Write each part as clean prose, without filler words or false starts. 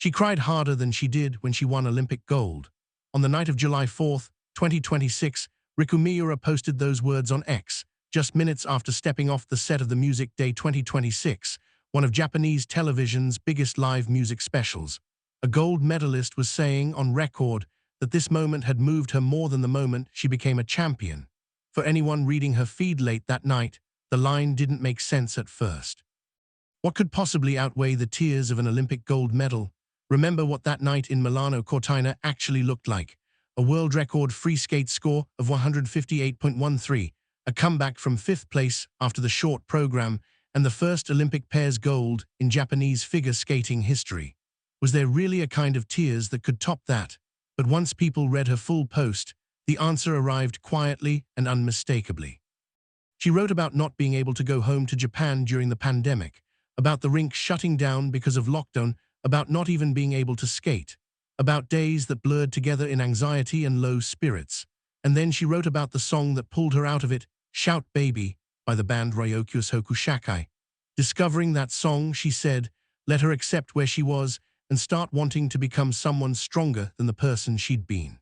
She cried harder than she did when she won Olympic gold. On the night of July 4, 2026, Miura posted those words on X, just minutes after stepping off the set of the Music Day 2026, one of Japanese television's biggest live music specials. A gold medalist was saying on record that this moment had moved her more than the moment she became a champion. For anyone reading her feed late that night, the line didn't make sense at first. What could possibly outweigh the tears of an Olympic gold medal? Remember what that night in Milano Cortina actually looked like. A world record free skate score of 158.13, a comeback from 5th place after the short program, and the first Olympic pairs gold in Japanese figure skating history. Was there really a kind of tears that could top that? But once people read her full post, the answer arrived quietly and unmistakably. She wrote about not being able to go home to Japan during the pandemic, about the rink shutting down because of lockdown, about not even being able to skate, about days that blurred together in anxiety and low spirits. And then she wrote about the song that pulled her out of it, Shout Baby, by the band Ryuichi. Discovering that song, she said, let her accept where she was and start wanting to become someone stronger than the person she'd been.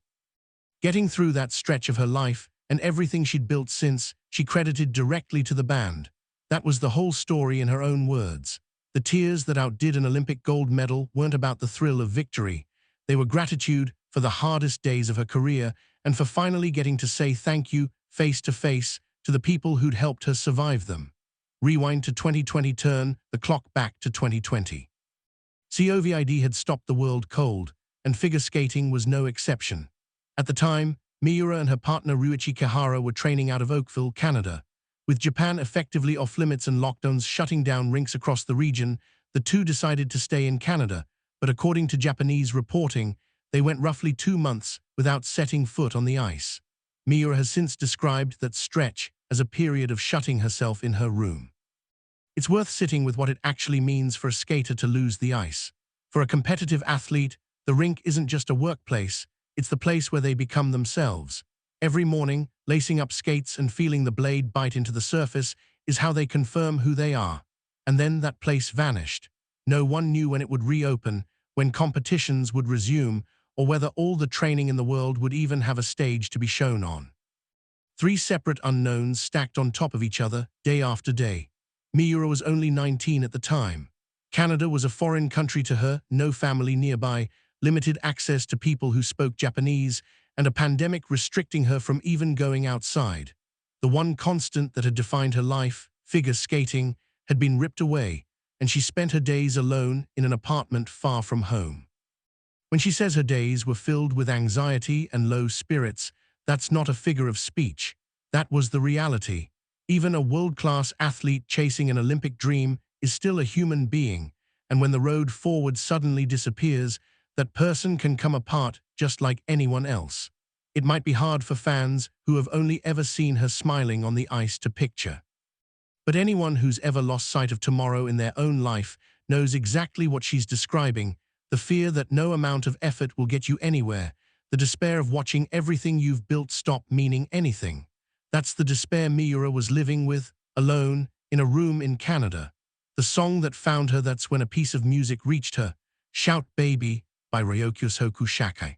Getting through that stretch of her life and everything she'd built since, she credited directly to the band. That was the whole story in her own words. The tears that outdid an Olympic gold medal weren't about the thrill of victory. They were gratitude for the hardest days of her career and for finally getting to say thank you face to face to the people who'd helped her survive them. Rewind to 2020, turn the clock back to 2020. COVID had stopped the world cold, and figure skating was no exception. At the time, Miura and her partner Ryuichi Kihara were training out of Oakville, Canada. With Japan effectively off-limits and lockdowns shutting down rinks across the region, the two decided to stay in Canada, but according to Japanese reporting, they went roughly 2 months without setting foot on the ice. Miura has since described that stretch as a period of shutting herself in her room. It's worth sitting with what it actually means for a skater to lose the ice. For a competitive athlete, the rink isn't just a workplace, it's the place where they become themselves. Every morning, lacing up skates and feeling the blade bite into the surface is how they confirm who they are. And then that place vanished. No one knew when it would reopen, when competitions would resume, or whether all the training in the world would even have a stage to be shown on. 3 separate unknowns stacked on top of each other, day after day. Miura was only 19 at the time. Canada was a foreign country to her, no family nearby, limited access to people who spoke Japanese, and a pandemic restricting her from even going outside. The one constant that had defined her life, figure skating, had been ripped away, and she spent her days alone in an apartment far from home. When she says her days were filled with anxiety and low spirits, that's not a figure of speech. That was the reality. Even a world-class athlete chasing an Olympic dream is still a human being, and when the road forward suddenly disappears, that person can come apart just like anyone else. It might be hard for fans who have only ever seen her smiling on the ice to picture. But anyone who's ever lost sight of tomorrow in their own life knows exactly what she's describing, the fear that no amount of effort will get you anywhere, the despair of watching everything you've built stop meaning anything. That's the despair Miura was living with, alone, in a room in Canada. The song that found her, that's when a piece of music reached her, Shout Baby by Ryuichi.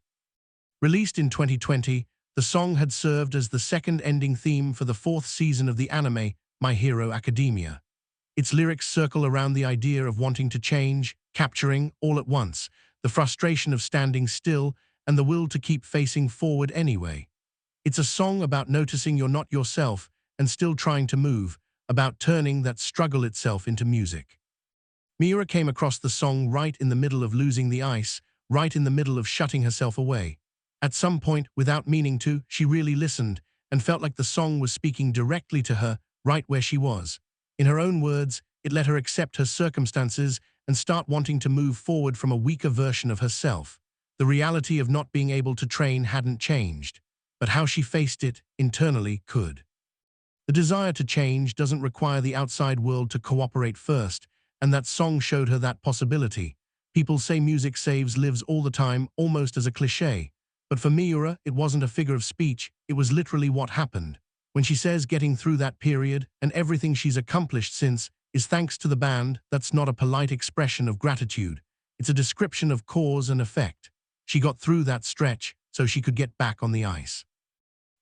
Released in 2020, the song had served as the second ending theme for the 4th season of the anime My Hero Academia. Its lyrics circle around the idea of wanting to change, capturing, all at once, the frustration of standing still and the will to keep facing forward anyway. It's a song about noticing you're not yourself and still trying to move, about turning that struggle itself into music. Miura came across the song right in the middle of losing the ice, right in the middle of shutting herself away. At some point, without meaning to, she really listened and felt like the song was speaking directly to her, right where she was. In her own words, it let her accept her circumstances and start wanting to move forward from a weaker version of herself. The reality of not being able to train hadn't changed, but how she faced it internally could. The desire to change doesn't require the outside world to cooperate first, and that song showed her that possibility. People say music saves lives all the time, almost as a cliché. But for Miura, it wasn't a figure of speech, it was literally what happened. When she says getting through that period and everything she's accomplished since is thanks to the band, that's not a polite expression of gratitude. It's a description of cause and effect. She got through that stretch so she could get back on the ice.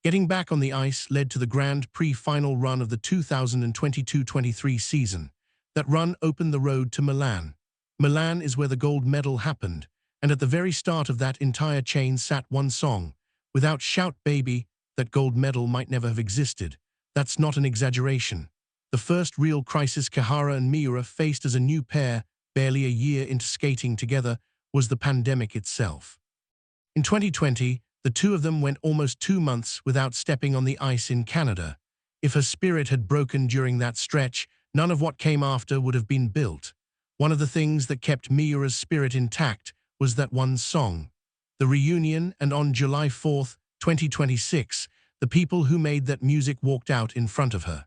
Getting back on the ice led to the Grand Prix Final run of the 2022-23 season. That run opened the road to Milan. Milan is where the gold medal happened, and at the very start of that entire chain sat one song. Without Shout Baby, that gold medal might never have existed. That's not an exaggeration. The first real crisis Kihara and Miura faced as a new pair, barely a year into skating together, was the pandemic itself. In 2020, the two of them went almost 2 months without stepping on the ice in Canada. If her spirit had broken during that stretch, none of what came after would have been built. One of the things that kept Miura's spirit intact was that one song. The reunion, and on July 4, 2026, the people who made that music walked out in front of her.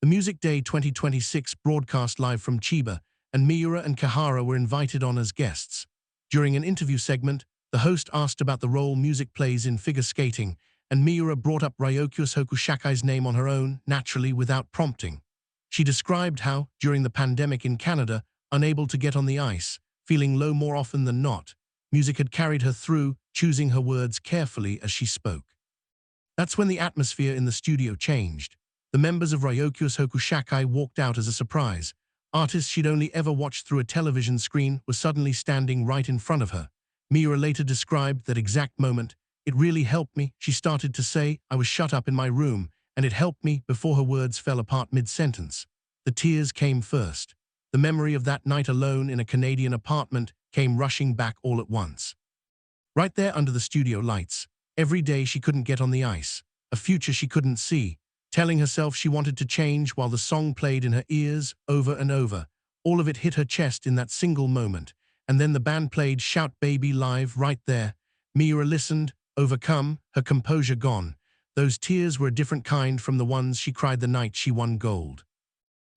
The Music Day 2026 broadcast live from Chiba, and Miura and Kihara were invited on as guests. During an interview segment, the host asked about the role music plays in figure skating, and Miura brought up Ryuichi Kihara's name on her own, naturally without prompting. She described how, during the pandemic in Canada, unable to get on the ice, feeling low more often than not, music had carried her through, choosing her words carefully as she spoke. That's when the atmosphere in the studio changed. The members of Ryuichi Kihara walked out as a surprise. Artists she'd only ever watched through a television screen were suddenly standing right in front of her. Miura later described that exact moment. "It really helped me," she started to say. "I was shut up in my room, and it helped me," before her words fell apart mid-sentence. The tears came first. The memory of that night alone in a Canadian apartment came rushing back all at once. Right there under the studio lights. Every day she couldn't get on the ice. A future she couldn't see. Telling herself she wanted to change while the song played in her ears over and over. All of it hit her chest in that single moment. And then the band played Shout Baby live right there. Miura listened, overcome, her composure gone. Those tears were a different kind from the ones she cried the night she won gold.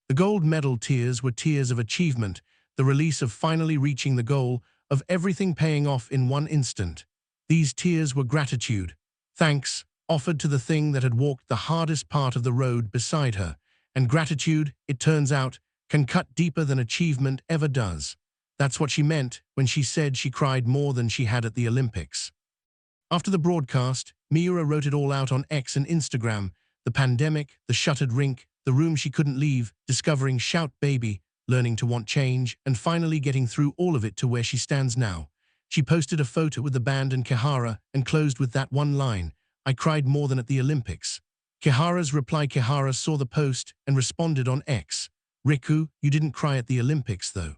The gold medal tears were tears of achievement, the release of finally reaching the goal, of everything paying off in one instant. These tears were gratitude, thanks, offered to the thing that had walked the hardest part of the road beside her. And gratitude, it turns out, can cut deeper than achievement ever does. That's what she meant when she said she cried more than she had at the Olympics. After the broadcast, Miura wrote it all out on X and Instagram. The pandemic, the shuttered rink, the room she couldn't leave, discovering Shout Baby, learning to want change, and finally getting through all of it to where she stands now. She posted a photo with the band and Kihara and closed with that one line, "I cried more than at the Olympics." Kihara's reply. Kihara saw the post and responded on X, "Riku, you didn't cry at the Olympics though."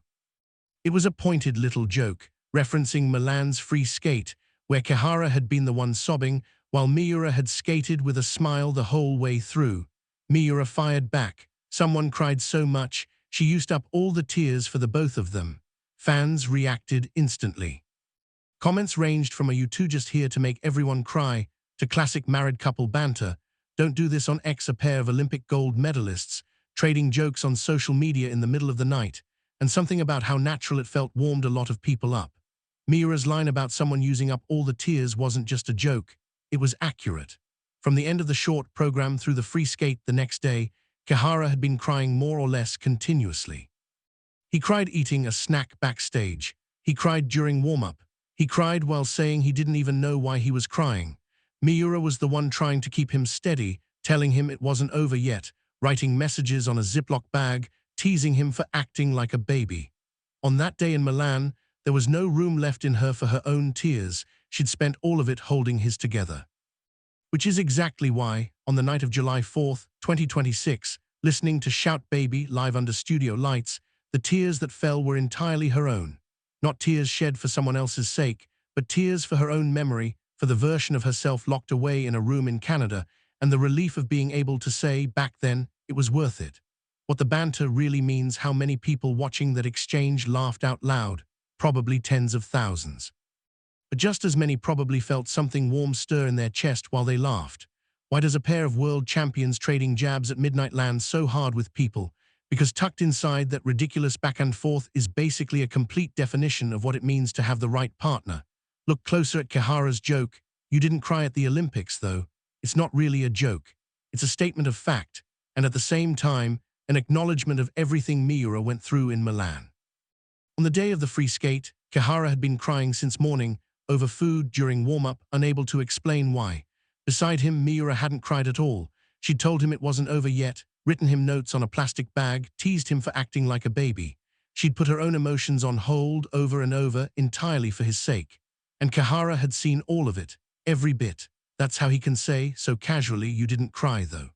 It was a pointed little joke, referencing Milan's free skate, where Kihara had been the one sobbing, while Miura had skated with a smile the whole way through. Miura fired back, "Someone cried so much, she used up all the tears for the both of them." Fans reacted instantly. Comments ranged from "Are you two just here to make everyone cry?" to classic married couple banter. "Don't do this on X." A pair of Olympic gold medalists, trading jokes on social media in the middle of the night, and something about how natural it felt warmed a lot of people up. Miura's line about someone using up all the tears wasn't just a joke, it was accurate. From the end of the short program through the free skate the next day, Kihara had been crying more or less continuously. He cried eating a snack backstage. He cried during warm-up. He cried while saying he didn't even know why he was crying. Miura was the one trying to keep him steady, telling him it wasn't over yet, writing messages on a Ziploc bag, teasing him for acting like a baby. On that day in Milan, there was no room left in her for her own tears. She'd spent all of it holding his together. Which is exactly why, on the night of July 4, 2026, listening to Shout Baby live under studio lights, the tears that fell were entirely her own. Not tears shed for someone else's sake, but tears for her own memory, for the version of herself locked away in a room in Canada, and the relief of being able to say, back then, it was worth it. What the banter really means, how many people watching that exchange laughed out loud, probably tens of thousands. But just as many probably felt something warm stir in their chest while they laughed. Why does a pair of world champions trading jabs at midnight land so hard with people? Because tucked inside that ridiculous back and forth is basically a complete definition of what it means to have the right partner. Look closer at Kihara's joke. "You didn't cry at the Olympics, though." It's not really a joke. It's a statement of fact, and at the same time, an acknowledgement of everything Miura went through in Milan. On the day of the free skate, Kihara had been crying since morning, over food during warm-up, unable to explain why. Beside him, Miura hadn't cried at all. She'd told him it wasn't over yet, written him notes on a plastic bag, teased him for acting like a baby. She'd put her own emotions on hold over and over, entirely for his sake. And Kihara had seen all of it, every bit. That's how he can say, so casually, "You didn't cry, though."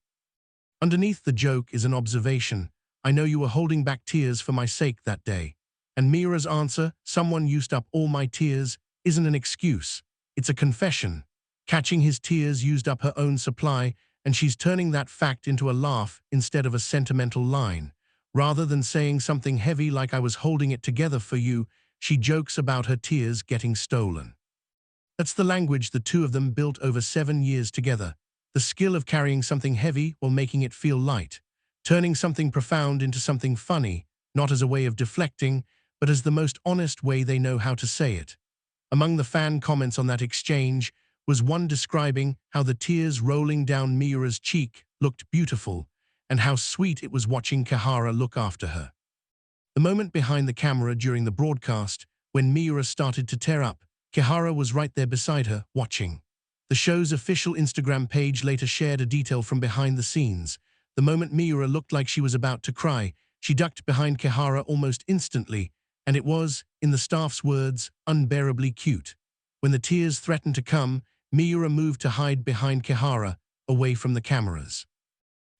Underneath the joke is an observation. "I know you were holding back tears for my sake that day." And Miura's answer, "Someone used up all my tears," isn't an excuse. It's a confession. Catching his tears used up her own supply, and she's turning that fact into a laugh instead of a sentimental line. Rather than saying something heavy like "I was holding it together for you," she jokes about her tears getting stolen. That's the language the two of them built over 7 years together. The skill of carrying something heavy while making it feel light. Turning something profound into something funny, not as a way of deflecting, but as the most honest way they know how to say it. Among the fan comments on that exchange was one describing how the tears rolling down Miura's cheek looked beautiful, and how sweet it was watching Kihara look after her. The moment behind the camera during the broadcast, when Miura started to tear up, Kihara was right there beside her, watching. The show's official Instagram page later shared a detail from behind the scenes. The moment Miura looked like she was about to cry, she ducked behind Kihara almost instantly, and it was, in the staff's words, unbearably cute. When the tears threatened to come, Miura moved to hide behind Kihara, away from the cameras.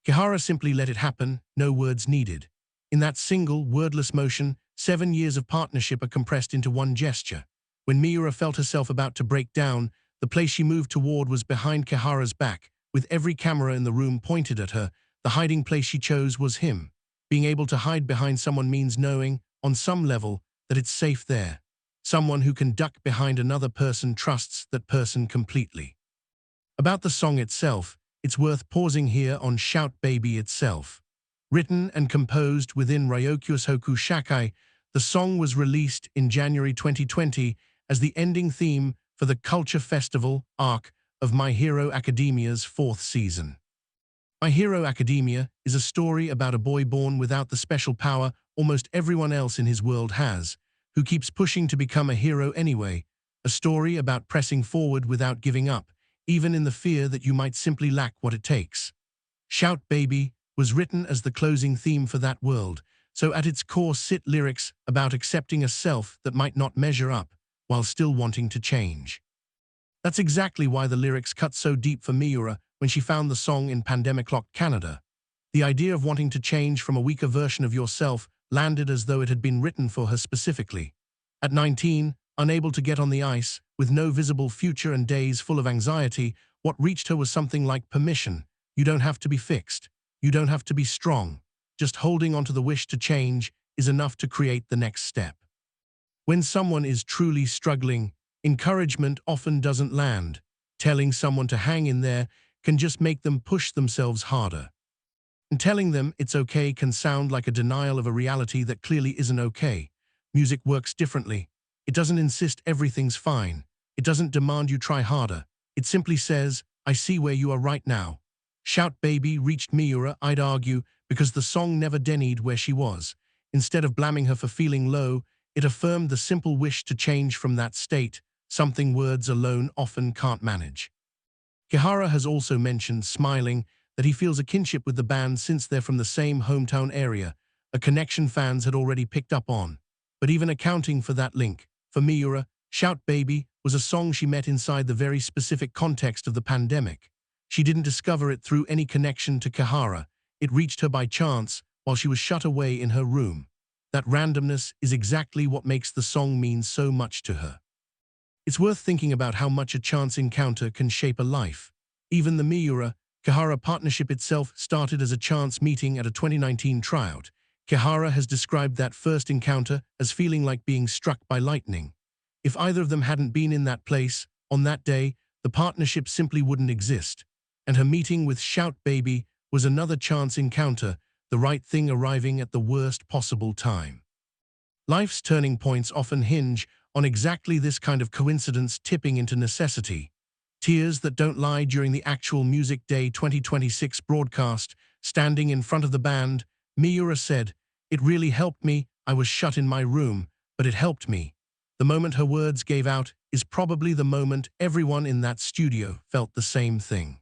Kihara simply let it happen, no words needed. In that single, wordless motion, 7 years of partnership are compressed into one gesture. When Miura felt herself about to break down, the place she moved toward was behind Kihara's back, with every camera in the room pointed at her. The hiding place she chose was him. Being able to hide behind someone means knowing, on some level, that it's safe there. Someone who can duck behind another person trusts that person completely. About the song itself, it's worth pausing here on Shout Baby itself. Written and composed within Ryuichi Shakai, the song was released in January 2020 as the ending theme for the Culture Festival arc of My Hero Academia's 4th season. My Hero Academia is a story about a boy born without the special power almost everyone else in his world has, who keeps pushing to become a hero anyway, a story about pressing forward without giving up, even in the fear that you might simply lack what it takes. Shout Baby was written as the closing theme for that world, so at its core sit lyrics about accepting a self that might not measure up, while still wanting to change. That's exactly why the lyrics cut so deep for Miura when she found the song in pandemic-locked Canada. The idea of wanting to change from a weaker version of yourself landed as though it had been written for her specifically. At 19, unable to get on the ice, with no visible future and days full of anxiety, what reached her was something like permission. You don't have to be fixed. You don't have to be strong. Just holding onto the wish to change is enough to create the next step. When someone is truly struggling, encouragement often doesn't land. Telling someone to hang in there can just make them push themselves harder. And telling them it's okay can sound like a denial of a reality that clearly isn't okay. Music works differently. It doesn't insist everything's fine. It doesn't demand you try harder. It simply says, "I see where you are right now." Shout Baby reached Miura, I'd argue, because the song never denied where she was. Instead of blaming her for feeling low, it affirmed the simple wish to change from that state, something words alone often can't manage. Kihara has also mentioned, smiling, that he feels a kinship with the band since they're from the same hometown area, a connection fans had already picked up on. But even accounting for that link, for Miura, Shout Baby was a song she met inside the very specific context of the pandemic. She didn't discover it through any connection to Kihara. It reached her by chance while she was shut away in her room. That randomness is exactly what makes the song mean so much to her. It's worth thinking about how much a chance encounter can shape a life. Even the Miura-Kihara partnership itself started as a chance meeting at a 2019 tryout. Kihara has described that first encounter as feeling like being struck by lightning. If either of them hadn't been in that place, on that day, the partnership simply wouldn't exist. And her meeting with Shout Baby was another chance encounter, the right thing arriving at the worst possible time. Life's turning points often hinge on exactly this kind of coincidence tipping into necessity. Tears that don't lie during the actual Music Day 2026 broadcast, standing in front of the band, Miura said, "It really helped me. I was shut in my room, but it helped me. The moment her words gave out is probably the moment everyone in that studio felt the same thing.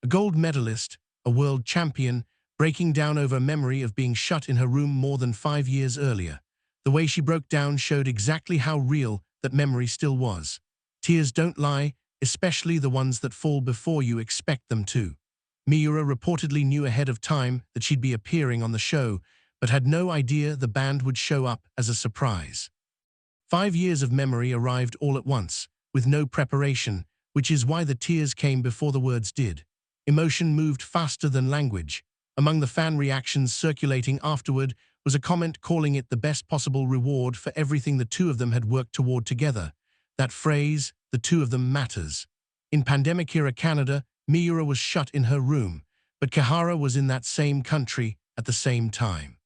A gold medalist, a world champion, breaking down over memory of being shut in her room more than 5 years earlier. The way she broke down showed exactly how real that memory still was. Tears don't lie, especially the ones that fall before you expect them to. Miura reportedly knew ahead of time that she'd be appearing on the show, but had no idea the band would show up as a surprise. 5 years of memory arrived all at once, with no preparation, which is why the tears came before the words did. Emotion moved faster than language. Among the fan reactions circulating afterward was a comment calling it the best possible reward for everything the two of them had worked toward together. That phrase, the two of them, matters. In pandemic-era Canada, Miura was shut in her room, but Kihara was in that same country at the same time.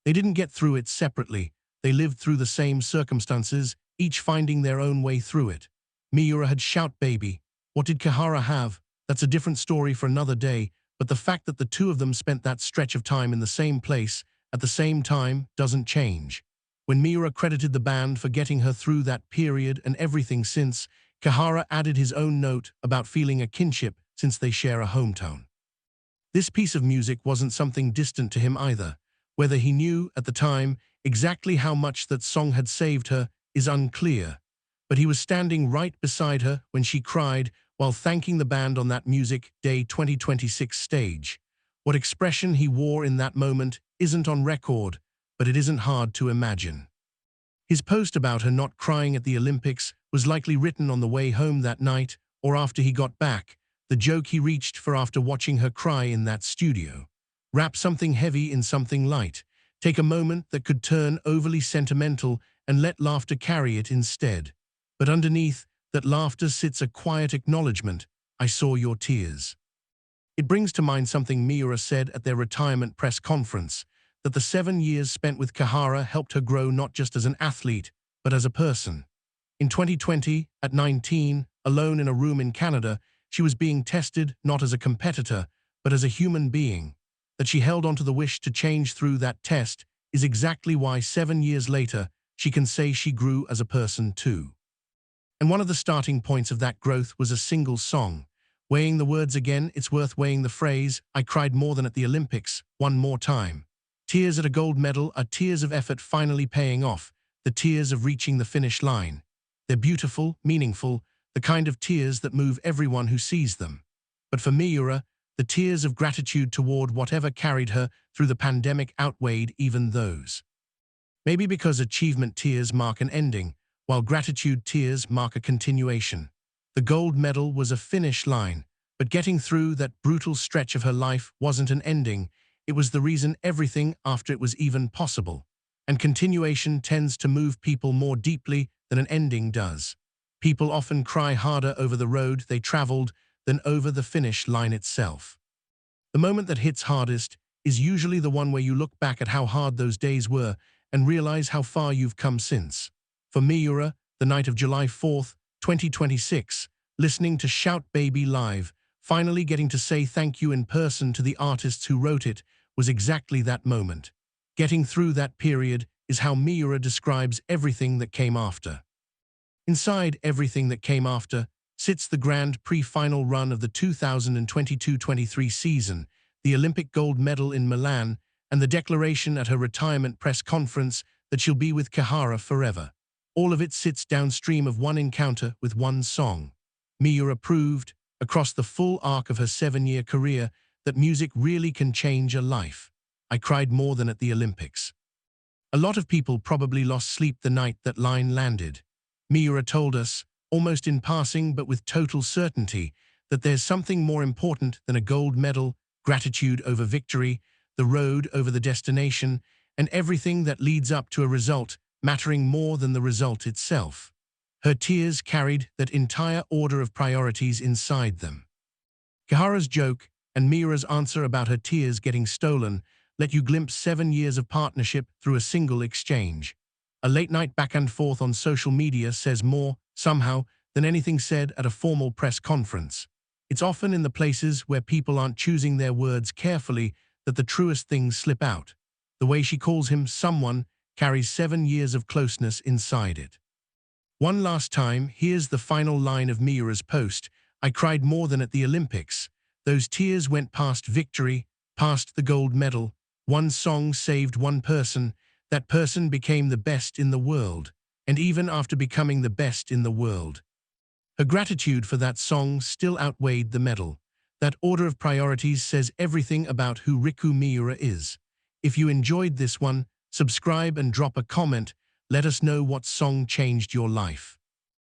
They didn't get through it separately. They lived through the same circumstances, each finding their own way through it. Miura had Shout Baby. What did Kihara have? That's a different story for another day, but the fact that the two of them spent that stretch of time in the same place at the same time doesn't change. When Miura credited the band for getting her through that period and everything since, Kihara added his own note about feeling a kinship since they share a hometown. This piece of music wasn't something distant to him either. Whether he knew, at the time, exactly how much that song had saved her is unclear, but he was standing right beside her when she cried while thanking the band on that Music Day 2026 stage. What expression he wore in that moment isn't on record, but it isn't hard to imagine. His post about her not crying at the Olympics was likely written on the way home that night or after he got back, the joke he reached for after watching her cry in that studio. Wrap something heavy in something light. Take a moment that could turn overly sentimental and let laughter carry it instead. But underneath that laughter sits a quiet acknowledgement. I saw your tears. It brings to mind something Miura said at their retirement press conference, that the 7 years spent with Kihara helped her grow not just as an athlete, but as a person. In 2020, at 19, alone in a room in Canada, she was being tested not as a competitor, but as a human being. That she held onto the wish to change through that test is exactly why 7 years later, she can say she grew as a person too. And one of the starting points of that growth was a single song. Weighing the words again, it's worth weighing the phrase, I cried more than at the Olympics, one more time. Tears at a gold medal are tears of effort finally paying off, the tears of reaching the finish line. They're beautiful, meaningful, the kind of tears that move everyone who sees them. But for Miura, the tears of gratitude toward whatever carried her through the pandemic outweighed even those. Maybe because achievement tears mark an ending, while gratitude tears mark a continuation. The gold medal was a finish line, but getting through that brutal stretch of her life wasn't an ending. It was the reason everything after it was even possible. And continuation tends to move people more deeply than an ending does. People often cry harder over the road they traveled than over the finish line itself. The moment that hits hardest is usually the one where you look back at how hard those days were and realize how far you've come since. For Miura, the night of July 4th, 2026, listening to Shout Baby live, finally getting to say thank you in person to the artists who wrote it, was exactly that moment. Getting through that period is how Miura describes everything that came after. Inside everything that came after sits the Grand Prix Final run of the 2022-23 season, the Olympic gold medal in Milan, and the declaration at her retirement press conference that she'll be with Kihara forever. All of it sits downstream of one encounter with one song. Miura proved, across the full arc of her 7-year career, that music really can change a life. I cried more than at the Olympics. A lot of people probably lost sleep the night that line landed. Miura told us, almost in passing but with total certainty, that there's something more important than a gold medal, gratitude over victory, the road over the destination, and everything that leads up to a result, mattering more than the result itself. Her tears carried that entire order of priorities inside them. Kihara's joke and Miura's answer about her tears getting stolen let you glimpse 7 years of partnership through a single exchange. A late-night back-and-forth on social media says more, somehow, than anything said at a formal press conference. It's often in the places where people aren't choosing their words carefully that the truest things slip out. The way she calls him someone carries 7 years of closeness inside it. One last time, here's the final line of Miura's post. I cried more than at the Olympics. Those tears went past victory, past the gold medal. One song saved one person. That person became the best in the world. And even after becoming the best in the world, her gratitude for that song still outweighed the medal. That order of priorities says everything about who Riku Miura is. If you enjoyed this one, subscribe and drop a comment. Let us know what song changed your life.